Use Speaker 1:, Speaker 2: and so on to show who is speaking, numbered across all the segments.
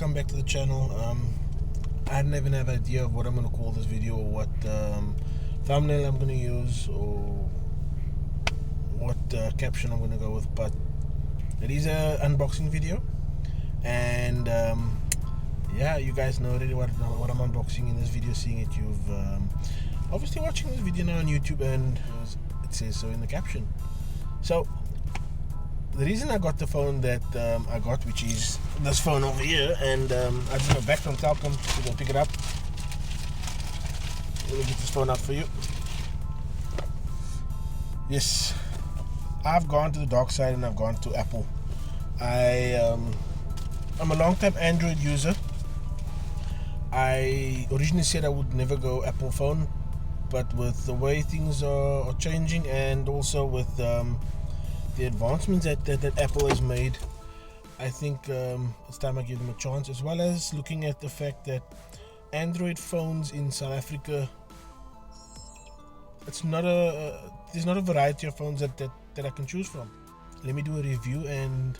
Speaker 1: welcome back to the channel. I don't even have an idea of what I'm going to call this video, or what thumbnail I'm going to use, or what caption I'm going to go with, but it is an unboxing video, and yeah, you guys know already what I'm unboxing in this video, seeing it. You've obviously watching this video now on YouTube, and it says so in the caption. So the reason I got the phone that I got, which is this phone over here, and I just got back from Telkom to go pick it up. Let me get this phone out for you. Yes, I've gone to the dark side and I've gone to Apple. I'm a long-time Android user. I originally said I would never go Apple phone, but with the way things are changing, and also with the advancements that Apple has made, I think it's time I give them a chance, as well as looking at the fact that Android phones in South Africa, there's not a variety of phones that I can choose from. Let me do a review and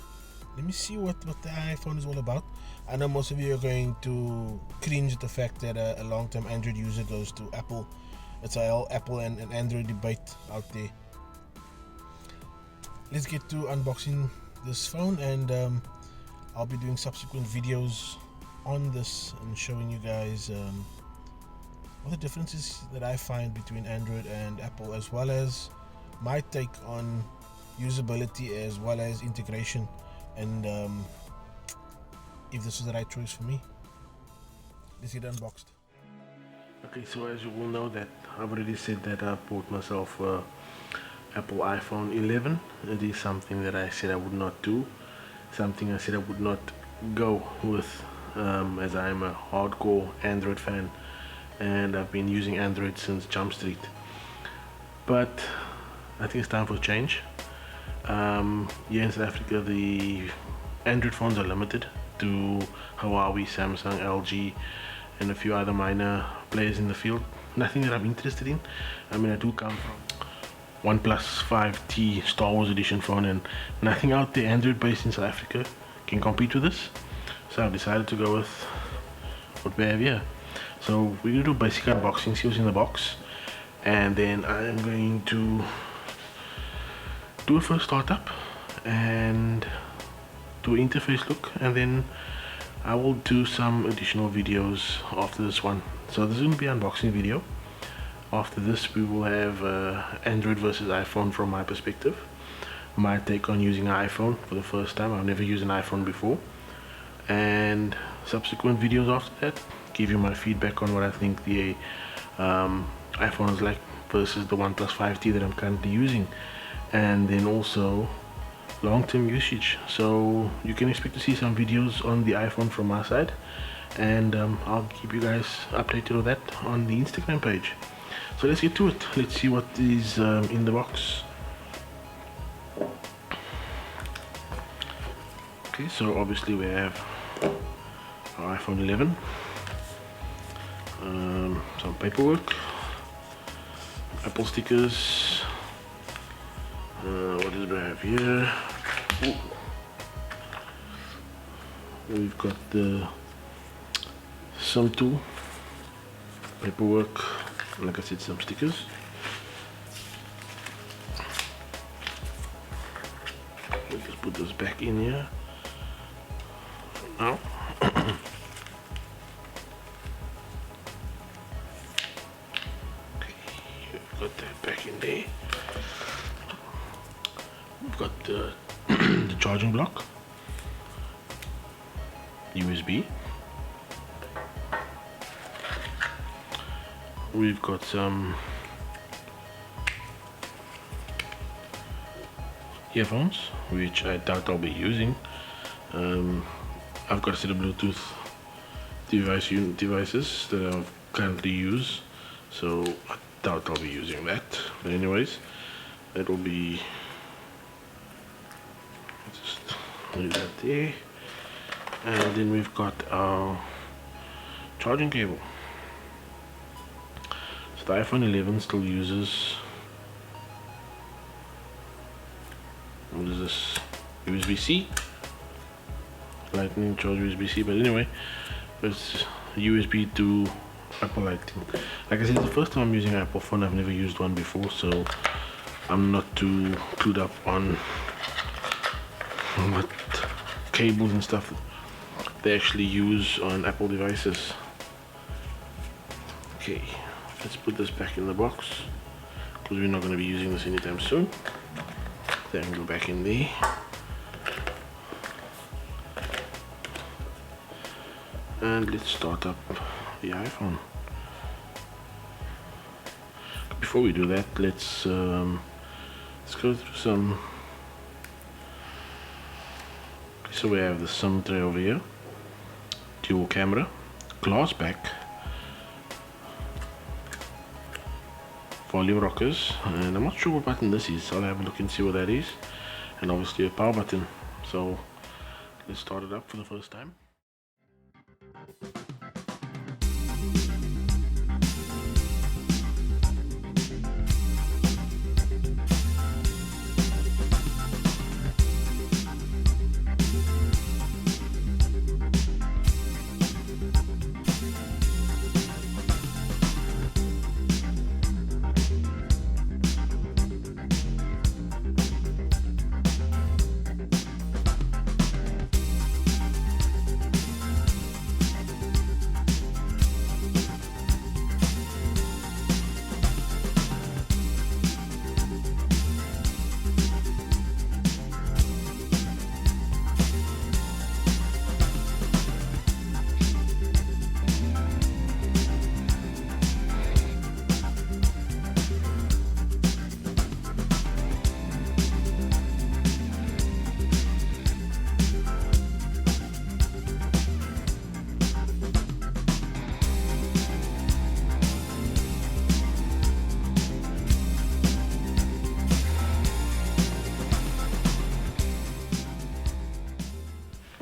Speaker 1: let me see what the iPhone is all about. I know most of you are going to cringe at the fact that a long-term Android user goes to Apple. It's a whole Apple and Android debate out there. Let's get to unboxing this phone, and I'll be doing subsequent videos on this and showing you guys all the differences that I find between Android and Apple, as well as my take on usability as well as integration, and if this is the right choice for me. Let's get unboxed. Okay, so as you will know that I've already said that I bought myself Apple iPhone 11. It is something that I said I would not do, something I said I would not go with, as I am a hardcore Android fan and I've been using Android since Jump Street. But I think it's time for change. Here in South Africa, the Android phones are limited to Huawei, Samsung, LG, and a few other minor players in the field. Nothing that I'm interested in. I mean, I do come from OnePlus 5T Star Wars Edition phone, and nothing out there Android based in South Africa can compete with this. So I've decided to go with what we have here. So we're going to do basic unboxing, see what's in the box, and then I'm going to do a first startup and do an interface look, and then I will do some additional videos after this one. So this is going to be an unboxing video. After this, we will have Android versus iPhone from my perspective, my take on using an iPhone for the first time. I've never used an iPhone before, and subsequent videos after that, give you my feedback on what I think the iPhone is like versus the OnePlus 5T that I'm currently using, and then also long-term usage. So you can expect to see some videos on the iPhone from my side, and I'll keep you guys updated on that on the Instagram page. So let's get to it. Let's see what is in the box. Okay, so obviously we have our iPhone 11, some paperwork, Apple stickers. What do I have here? Ooh. We've got the SIM tool, paperwork, like I said, some stickers. Let's just put this back in here now. Okay, we've got that back in there. We've got the charging block, USB. We've got some earphones, which I doubt I'll be using. I've got a set of Bluetooth devices that I currently use, so I doubt I'll be using that. But anyways, that will be, just leave that there. And then we've got our charging cable. So the iPhone 11 still uses, what is this, USB-C Lightning charge USB-C, but anyway, it's USB to Apple Lightning. Like I said, it's the first time I'm using an Apple phone. I've never used one before, so I'm not too clued up on what cables and stuff they actually use on Apple devices. Okay, let's put this back in the box because we're not going to be using this anytime soon. Then go back in there. And let's start up the iPhone. Before we do that, let's go through some. So we have the SIM tray over here, dual camera, glass back, volume rockers, and I'm not sure what button this is. I'll have a look and see what that is, and obviously a power button. So let's start it up for the first time.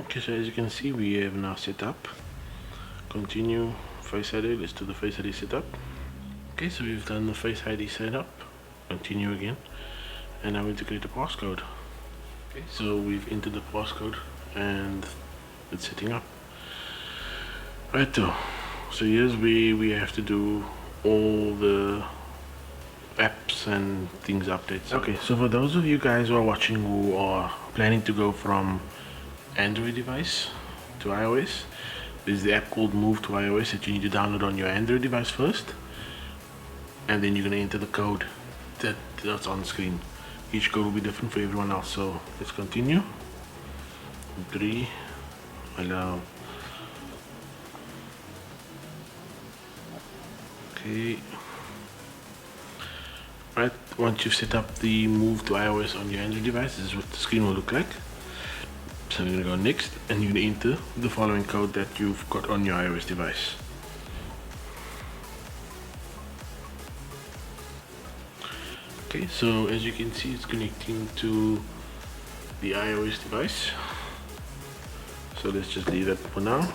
Speaker 1: Okay, so as you can see, we have now set up. Continue Face ID. Let's do the Face ID setup. Okay, so we've done the Face ID setup. Continue again, and now we need to create a passcode. Okay, so we've entered the passcode and it's setting up. Right, so here's where we have to do all the apps and things updates. Okay, so for those of you guys who are watching who are planning to go from Android device to iOS, there's the app called Move to iOS that you need to download on your Android device first, and then you're going to enter the code that's on the screen. Each code will be different for everyone else. So let's continue. 3, allow. Okay. Right, once you've set up the Move to iOS on your Android device, this is what the screen will look like. So I'm going to go next, and you're going to enter the following code that you've got on your iOS device. Okay, so as you can see, it's connecting to the iOS device. So let's just leave that for now.